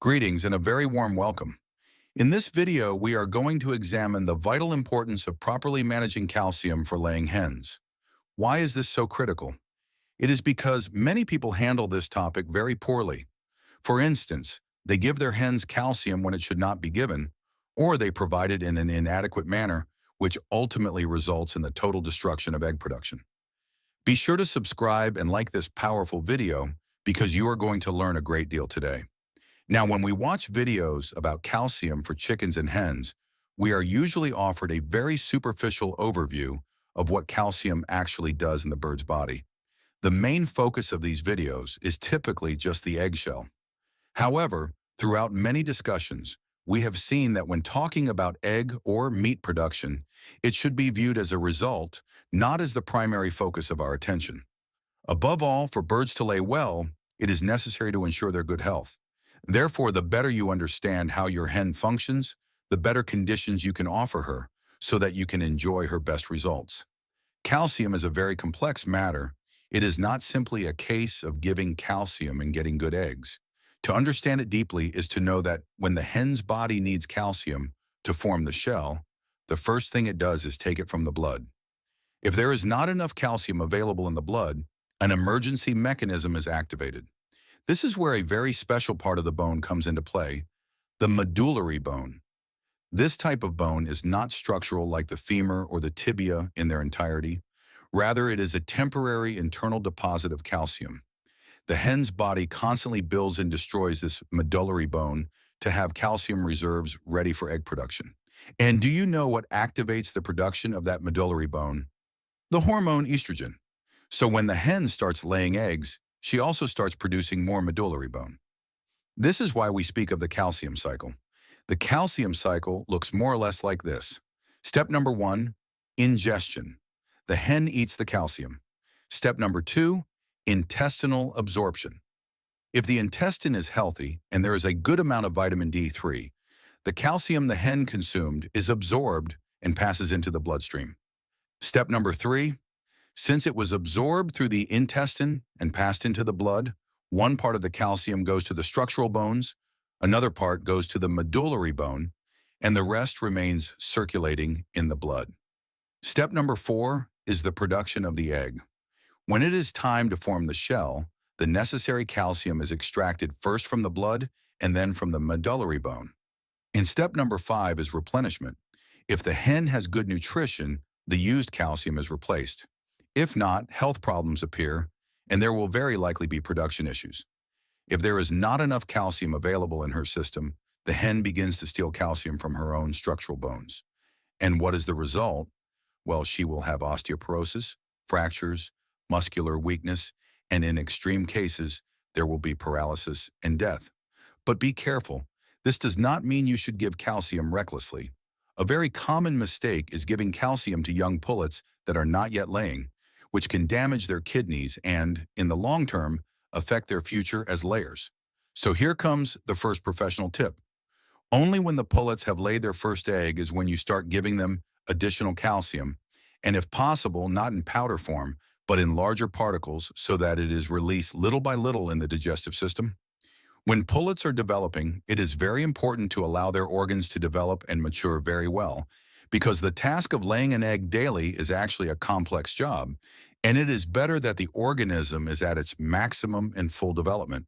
Greetings and a very warm welcome. In this video, we are going to examine the vital importance of properly managing calcium for laying hens. Why is this so critical? It is because many people handle this topic very poorly. For instance, they give their hens calcium when it should not be given, or they provide it in an inadequate manner, which ultimately results in the total destruction of egg production. Be sure to subscribe and like this powerful video because you are going to learn a great deal today. Now, when we watch videos about calcium for chickens and hens, we are usually offered a very superficial overview of what calcium actually does in the bird's body. The main focus of these videos is typically just the eggshell. However, throughout many discussions, we have seen that when talking about egg or meat production, it should be viewed as a result, not as the primary focus of our attention. Above all, for birds to lay well, it is necessary to ensure their good health. Therefore, the better you understand how your hen functions, the better conditions you can offer her so that you can enjoy her best results. Calcium is a very complex matter. It is not simply a case of giving calcium and getting good eggs. To understand it deeply is to know that when the hen's body needs calcium to form the shell, the first thing it does is take it from the blood. If there is not enough calcium available in the blood, an emergency mechanism is activated. This is where a very special part of the bone comes into play, the medullary bone. This type of bone is not structural like the femur or the tibia in their entirety. Rather, it is a temporary internal deposit of calcium. The hen's body constantly builds and destroys this medullary bone to have calcium reserves ready for egg production. And do you know what activates the production of that medullary bone? The hormone estrogen. So when the hen starts laying eggs, she also starts producing more medullary bone. This is why we speak of the calcium cycle. The calcium cycle looks more or less like this. Step number 1, ingestion. The hen eats the calcium. Step number 2, intestinal absorption. If the intestine is healthy and there is a good amount of vitamin D3, the calcium the hen consumed is absorbed and passes into the bloodstream. Step number 3, since it was absorbed through the intestine and passed into the blood, one part of the calcium goes to the structural bones, another part goes to the medullary bone, and the rest remains circulating in the blood. Step number 4 is the production of the egg. When it is time to form the shell, the necessary calcium is extracted first from the blood and then from the medullary bone. And step number 5 is replenishment. If the hen has good nutrition, the used calcium is replaced. If not, health problems appear, and there will very likely be production issues. If there is not enough calcium available in her system, the hen begins to steal calcium from her own structural bones. And what is the result? Well, she will have osteoporosis, fractures, muscular weakness, and in extreme cases, there will be paralysis and death. But be careful. This does not mean you should give calcium recklessly. A very common mistake is giving calcium to young pullets that are not yet laying, which can damage their kidneys and, in the long term, affect their future as layers. So here comes the first professional tip. Only when the pullets have laid their first egg is when you start giving them additional calcium, and if possible, not in powder form, but in larger particles so that it is released little by little in the digestive system. When pullets are developing, it is very important to allow their organs to develop and mature very well, because the task of laying an egg daily is actually a complex job, and it is better that the organism is at its maximum and full development.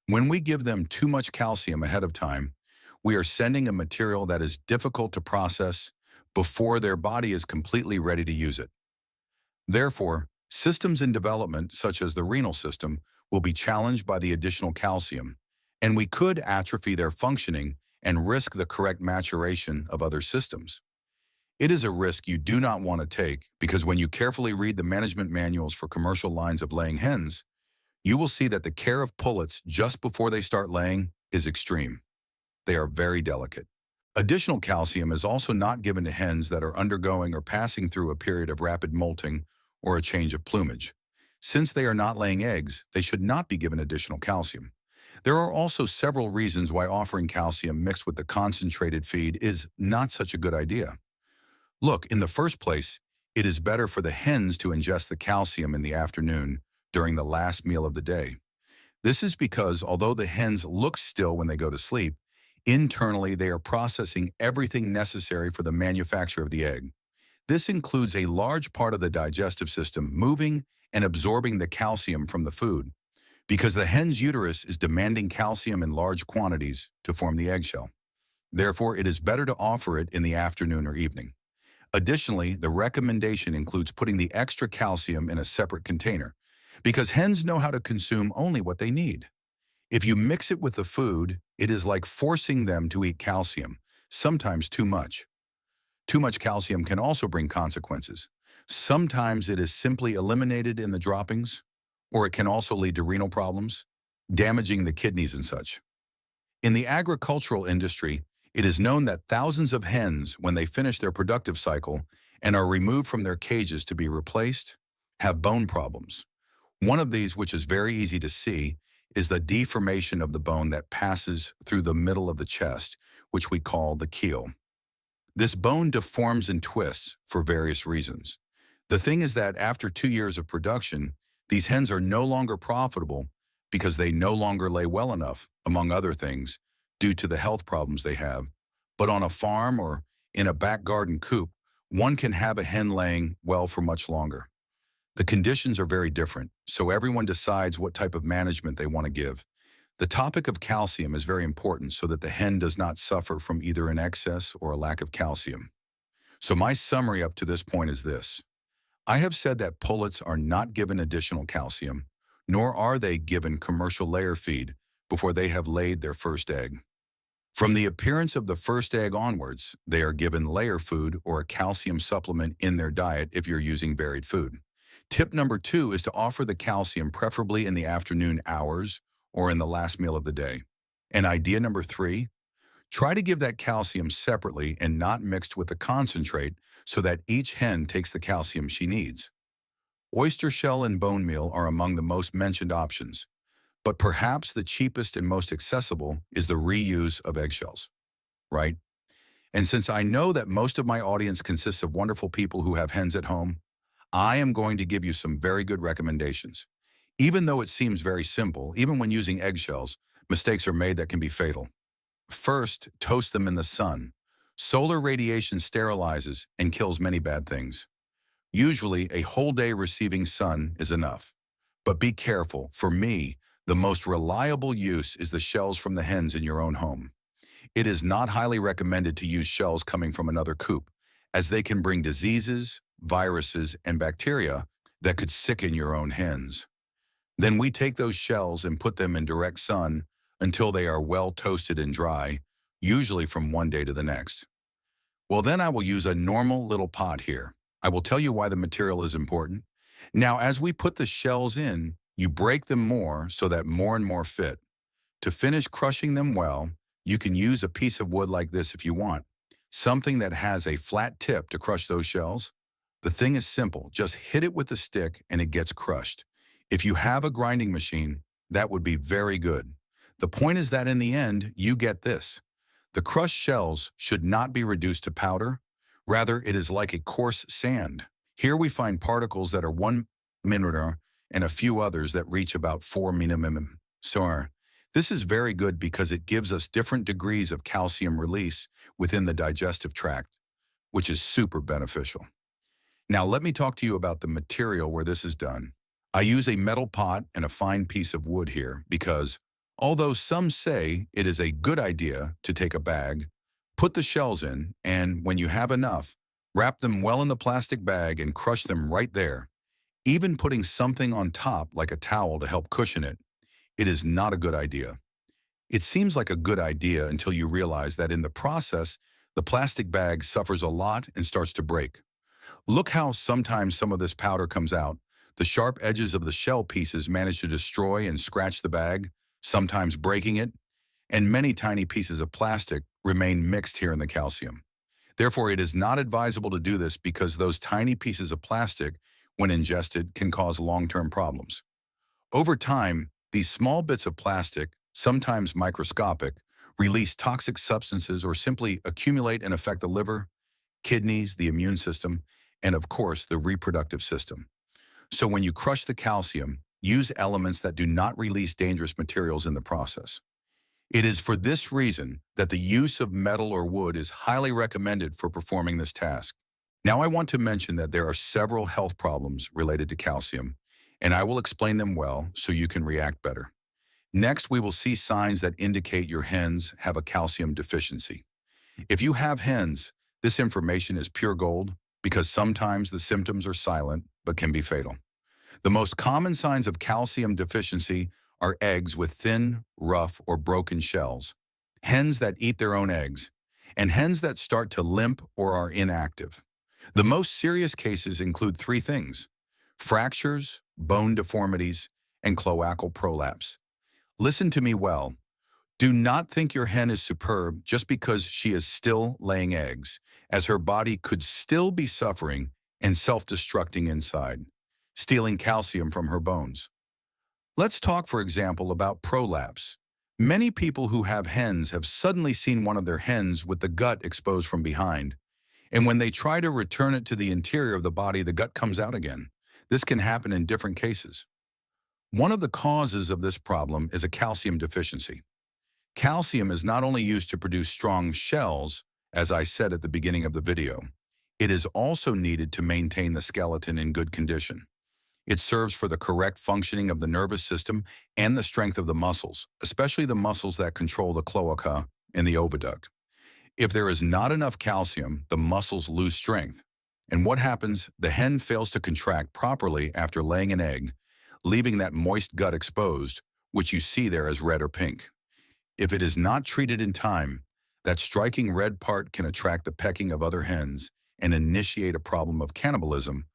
When we give them too much calcium ahead of time, we are sending a material that is difficult to process before their body is completely ready to use it. Therefore, systems in development, such as the renal system, will be challenged by the additional calcium, and we could atrophy their functioning and risk the correct maturation of other systems. It is a risk you do not want to take because when you carefully read the management manuals for commercial lines of laying hens, you will see that the care of pullets just before they start laying is extreme. They are very delicate. Additional calcium is also not given to hens that are undergoing or passing through a period of rapid molting or a change of plumage. Since they are not laying eggs, they should not be given additional calcium. There are also several reasons why offering calcium mixed with the concentrated feed is not such a good idea. Look, in the first place, it is better for the hens to ingest the calcium in the afternoon during the last meal of the day. This is because although the hens look still when they go to sleep, internally they are processing everything necessary for the manufacture of the egg. This includes a large part of the digestive system moving and absorbing the calcium from the food, because the hen's uterus is demanding calcium in large quantities to form the eggshell. Therefore, it is better to offer it in the afternoon or evening. Additionally, the recommendation includes putting the extra calcium in a separate container, because hens know how to consume only what they need. If you mix it with the food, it is like forcing them to eat calcium, sometimes too much. Too much calcium can also bring consequences. Sometimes it is simply eliminated in the droppings, or it can also lead to renal problems, damaging the kidneys and such. In the agricultural industry, it is known that thousands of hens, when they finish their productive cycle and are removed from their cages to be replaced, have bone problems. One of these, which is very easy to see, is the deformation of the bone that passes through the middle of the chest, which we call the keel. This bone deforms and twists for various reasons. The thing is that after 2 years of production, these hens are no longer profitable because they no longer lay well enough, among other things, due to the health problems they have. But on a farm or in a back garden coop, one can have a hen laying well for much longer. The conditions are very different, so everyone decides what type of management they want to give. The topic of calcium is very important so that the hen does not suffer from either an excess or a lack of calcium. So my summary up to this point is this. I have said that pullets are not given additional calcium, nor are they given commercial layer feed before they have laid their first egg. From the appearance of the first egg onwards, they are given layer food or a calcium supplement in their diet if you're using varied food. Tip number 2 is to offer the calcium preferably in the afternoon hours or in the last meal of the day. And idea number 3, try to give that calcium separately and not mixed with the concentrate so that each hen takes the calcium she needs. Oyster shell and bone meal are among the most mentioned options, but perhaps the cheapest and most accessible is the reuse of eggshells, right? And since I know that most of my audience consists of wonderful people who have hens at home, I am going to give you some very good recommendations. Even though it seems very simple, even when using eggshells, mistakes are made that can be fatal. First, toast them in the sun. Solar radiation sterilizes and kills many bad things. Usually, a whole day receiving sun is enough. But be careful. For me, the most reliable use is the shells from the hens in your own home. It is not highly recommended to use shells coming from another coop, as they can bring diseases, viruses, and bacteria that could sicken your own hens. Then we take those shells and put them in direct sun until they are well toasted and dry, usually from one day to the next. Well, then I will use a normal little pot here. I will tell you why the material is important. Now, as we put the shells in, you break them more so that more and more fit. To finish crushing them well, you can use a piece of wood like this if you want, something that has a flat tip to crush those shells. The thing is simple. Just hit it with the stick and it gets crushed. If you have a grinding machine, that would be very good. The point is that in the end, you get this. The crushed shells should not be reduced to powder. Rather, it is like a coarse sand. Here we find particles that are 1 millimeter and a few others that reach about 4 millimeter. So this is very good because it gives us different degrees of calcium release within the digestive tract, which is super beneficial. Now let me talk to you about the material where this is done. I use a metal pot and a fine piece of wood here because, although some say it is a good idea to take a bag, put the shells in, and when you have enough, wrap them well in the plastic bag and crush them right there. Even putting something on top like a towel to help cushion it, it is not a good idea. It seems like a good idea until you realize that in the process, the plastic bag suffers a lot and starts to break. Look how sometimes some of this powder comes out. The sharp edges of the shell pieces manage to destroy and scratch the bag, sometimes breaking it, and many tiny pieces of plastic remain mixed here in the calcium. Therefore, it is not advisable to do this because those tiny pieces of plastic, when ingested, can cause long-term problems. Over time, these small bits of plastic, sometimes microscopic, release toxic substances or simply accumulate and affect the liver, kidneys, the immune system, and of course, the reproductive system. So when you crush the calcium, use elements that do not release dangerous materials in the process. It is for this reason that the use of metal or wood is highly recommended for performing this task. Now I want to mention that there are several health problems related to calcium, and I will explain them well so you can react better. Next, we will see signs that indicate your hens have a calcium deficiency. If you have hens, this information is pure gold because sometimes the symptoms are silent but can be fatal. The most common signs of calcium deficiency are eggs with thin, rough, or broken shells, hens that eat their own eggs, and hens that start to limp or are inactive. The most serious cases include three things: fractures, bone deformities, and cloacal prolapse. Listen to me well. Do not think your hen is superb just because she is still laying eggs, as her body could still be suffering and self-destructing inside, stealing calcium from her bones. Let's talk, for example, about prolapse. Many people who have hens have suddenly seen one of their hens with the gut exposed from behind, and when they try to return it to the interior of the body, the gut comes out again. This can happen in different cases. One of the causes of this problem is a calcium deficiency. Calcium is not only used to produce strong shells, as I said at the beginning of the video, it is also needed to maintain the skeleton in good condition. It serves for the correct functioning of the nervous system and the strength of the muscles, especially the muscles that control the cloaca and the oviduct. If there is not enough calcium, the muscles lose strength. And what happens? The hen fails to contract properly after laying an egg, leaving that moist gut exposed, which you see there as red or pink. If it is not treated in time, that striking red part can attract the pecking of other hens and initiate a problem of cannibalism,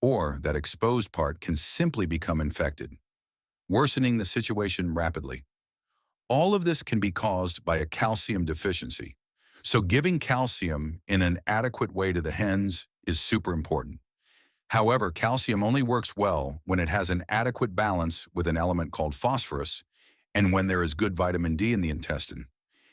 or that exposed part can simply become infected, worsening the situation rapidly. All of this can be caused by a calcium deficiency. So giving calcium in an adequate way to the hens is super important. However, calcium only works well when it has an adequate balance with an element called phosphorus and when there is good vitamin D in the intestine.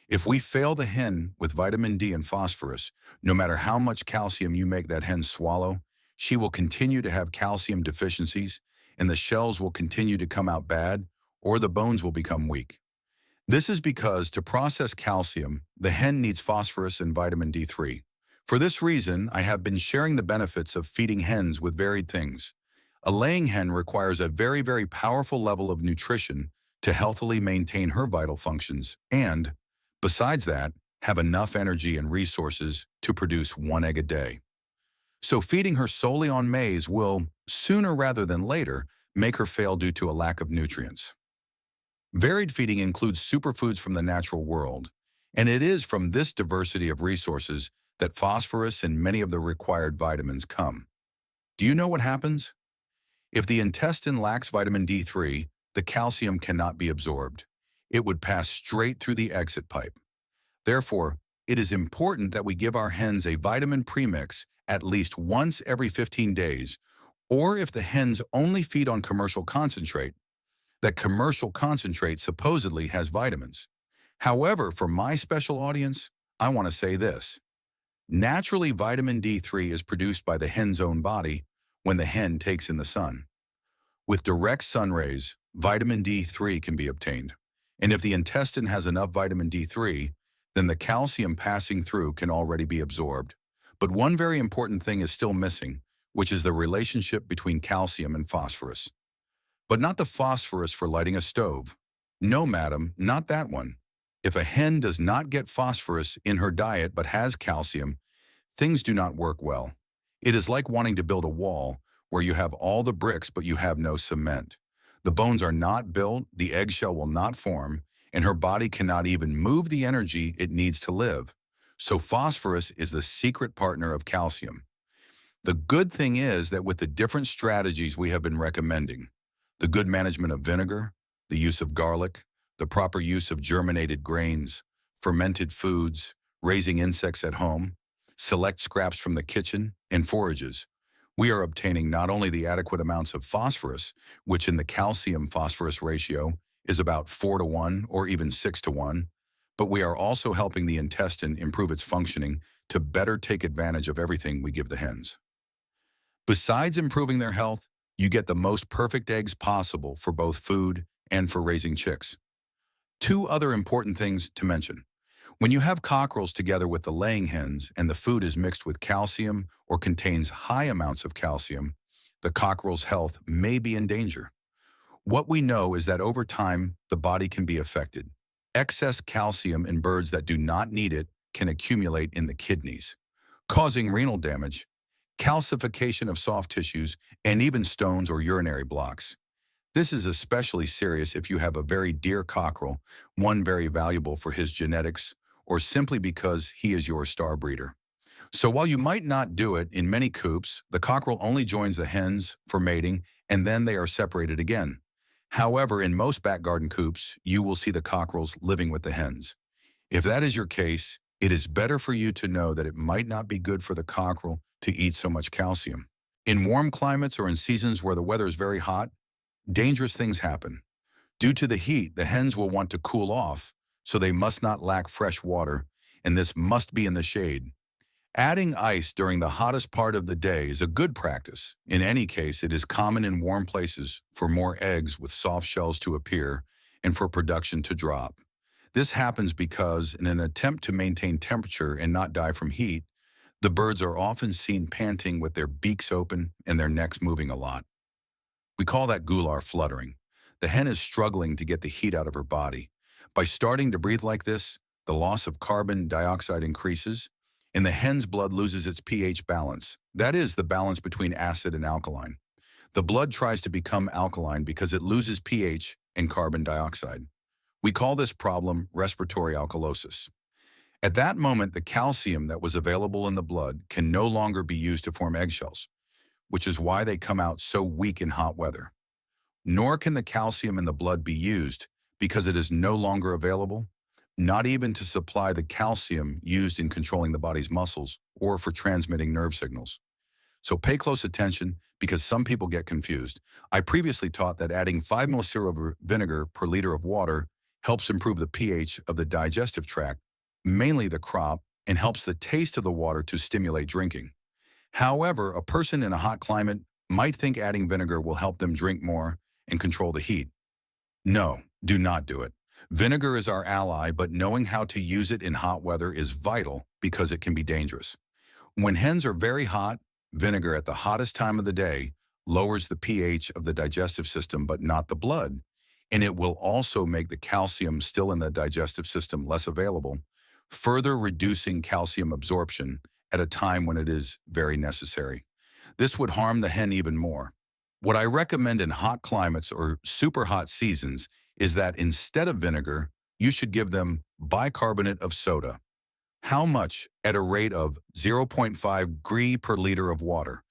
If we fail the hen with vitamin D and phosphorus, no matter how much calcium you make that hen swallow, she will continue to have calcium deficiencies and the shells will continue to come out bad or the bones will become weak. This is because to process calcium, the hen needs phosphorus and vitamin D3. For this reason, I have been sharing the benefits of feeding hens with varied things. A laying hen requires a very, very powerful level of nutrition to healthily maintain her vital functions and, besides that, have enough energy and resources to produce one egg a day. So feeding her solely on maize will, sooner rather than later, make her fail due to a lack of nutrients. Varied feeding includes superfoods from the natural world, and it is from this diversity of resources that phosphorus and many of the required vitamins come. Do you know what happens? If the intestine lacks vitamin D3, the calcium cannot be absorbed. It would pass straight through the exit pipe. Therefore, it is important that we give our hens a vitamin premix at least once every 15 days, or if the hens only feed on commercial concentrate, that commercial concentrate supposedly has vitamins. However, for my special audience, I want to say this. Naturally, vitamin D3 is produced by the hen's own body when the hen takes in the sun. With direct sun rays, vitamin D3 can be obtained. And if the intestine has enough vitamin D3, then the calcium passing through can already be absorbed. But one very important thing is still missing, which is the relationship between calcium and phosphorus. But not the phosphorus for lighting a stove. No, madam, not that one. If a hen does not get phosphorus in her diet but has calcium, things do not work well. It is like wanting to build a wall where you have all the bricks but you have no cement. The bones are not built, the eggshell will not form, and her body cannot even move the energy it needs to live. So phosphorus is the secret partner of calcium. The good thing is that with the different strategies we have been recommending, the good management of vinegar, the use of garlic, the proper use of germinated grains, fermented foods, raising insects at home, select scraps from the kitchen, and forages, we are obtaining not only the adequate amounts of phosphorus, which in the calcium-phosphorus ratio is about 4-to-1 or even 6-to-1, but we are also helping the intestine improve its functioning to better take advantage of everything we give the hens. Besides improving their health, You get the most perfect eggs possible for both food and for raising chicks. Two other important things to mention. When you have cockerels together with the laying hens and the food is mixed with calcium or contains high amounts of calcium, the cockerel's health may be in danger. What we know is that over time, the body can be affected. Excess calcium in birds that do not need it can accumulate in the kidneys, causing renal damage, calcification of soft tissues, and even stones or urinary blocks. This is especially serious if you have a very dear cockerel, one very valuable for his genetics, or simply because he is your star breeder. So while you might not do it, in many coops, the cockerel only joins the hens for mating, and then they are separated again. However, in most back garden coops, you will see the cockerels living with the hens. If that is your case, it is better for you to know that it might not be good for the cockerel to eat so much calcium. In warm climates or in seasons where the weather is very hot, dangerous things happen. Due to the heat, the hens will want to cool off, so they must not lack fresh water, and this must be in the shade. Adding ice during the hottest part of the day is a good practice. In any case, it is common in warm places for more eggs with soft shells to appear and for production to drop. This happens because, in an attempt to maintain temperature and not die from heat, the birds are often seen panting with their beaks open and their necks moving a lot. We call that gular fluttering. The hen is struggling to get the heat out of her body. By starting to breathe like this, the loss of carbon dioxide increases, and the hen's blood loses its pH balance. That is, the balance between acid and alkaline. The blood tries to become alkaline because it loses pH and carbon dioxide. We call this problem respiratory alkalosis. At that moment, the calcium that was available in the blood can no longer be used to form eggshells, which is why they come out so weak in hot weather. Nor can the calcium in the blood be used because it is no longer available, not even to supply the calcium used in controlling the body's muscles or for transmitting nerve signals. So pay close attention because some people get confused. I previously taught that adding 5 ml of vinegar per liter of water helps improve the pH of the digestive tract, mainly the crop, and helps the taste of the water to stimulate drinking. However, a person in a hot climate might think adding vinegar will help them drink more and control the heat. No, do not do it. Vinegar is our ally, but knowing how to use it in hot weather is vital because it can be dangerous. When hens are very hot, vinegar at the hottest time of the day lowers the pH of the digestive system but not the blood, and it will also make the calcium still in the digestive system less available, further reducing calcium absorption at a time when it is very necessary. This would harm the hen even more. What I recommend in hot climates or super hot seasons is that instead of vinegar, you should give them bicarbonate of soda. How much? At a rate of 0.5 gr per liter of water.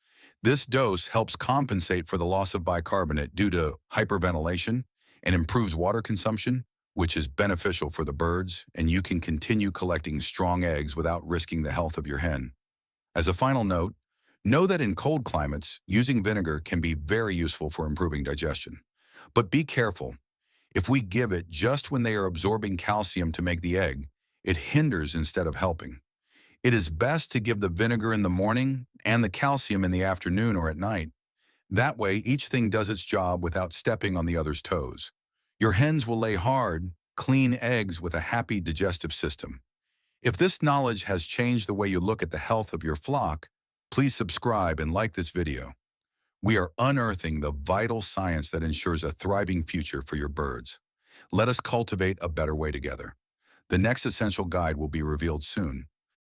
This dose helps compensate for the loss of bicarbonate due to hyperventilation and improves water consumption, which is beneficial for the birds, and you can continue collecting strong eggs without risking the health of your hen. As a final note, know that in cold climates, using vinegar can be very useful for improving digestion. But be careful. If we give it just when they are absorbing calcium to make the egg, it hinders instead of helping. It is best to give the vinegar in the morning and the calcium in the afternoon or at night. That way, each thing does its job without stepping on the other's toes. Your hens will lay hard, clean eggs with a happy digestive system. If this knowledge has changed the way you look at the health of your flock, please subscribe and like this video. We are unearthing the vital science that ensures a thriving future for your birds. Let us cultivate a better way together. The next essential guide will be revealed soon.